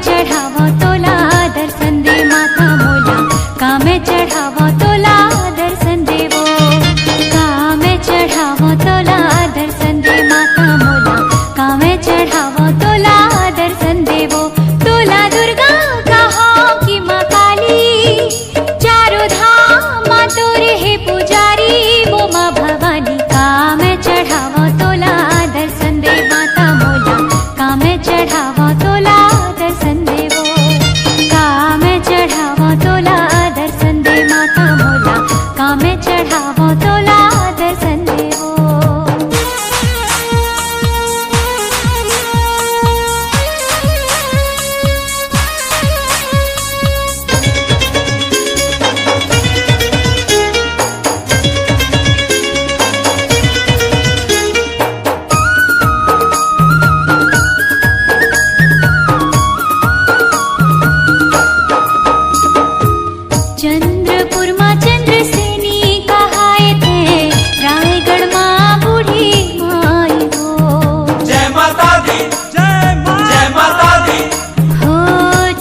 चढ़ावो तोला दर्शन दे माता मोला, कामे चढ़ावो तोला दर्शन देवो, कामे चढ़ावो तोला दर्शन दे माता मोला, कामे चढ़ावो तोला दर्शन देवो। तोला दुर्गा कहो कि माँ काली, चारों धाम माँ तोरे है पुजारी, वो माँ भवानी। कामे चढ़ावो तोला दर्शन दे माता मोला, कामे चढ़ावो तोला दर्शन देवो, कामे चढ़ावो तोला दर्शन दे माता मोला, कामे चढ़ावो तोला दर्शन देवो। चंद्रपुर माँ चंद्रसेनी कहाए थे, रायगढ़ माँ बूढ़ी माई हो। जय माता दी, जय माता दी। हो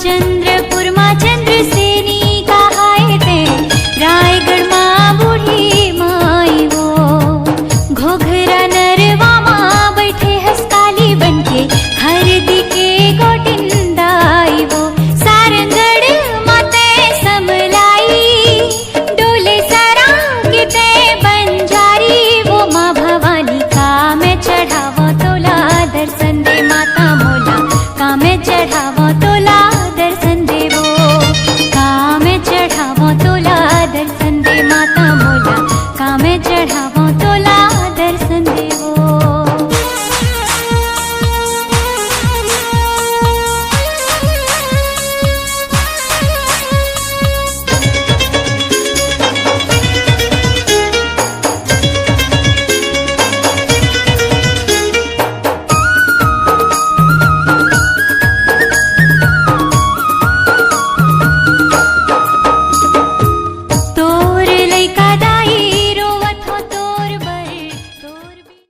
चंद्रपुर माँ चंद्रसेनी कहाए थे, रायगढ़ माँ बूढ़ी माई हो। घोघरा नरवा माँ बैठे हंसकाली बनके, हरदी के गोटिंदाई वो। सारंगढ़ माते समलाई, डोले सरा के ते बंजारी, वो माँ भवानी। कामे चढ़ावो तोला दर्शन दे माता मोला, कामे चढ़ावो तोला दर्शन देवो, कामे चढ़ावो तोला दर्शन दे माता मोला, कामे चढ़ावो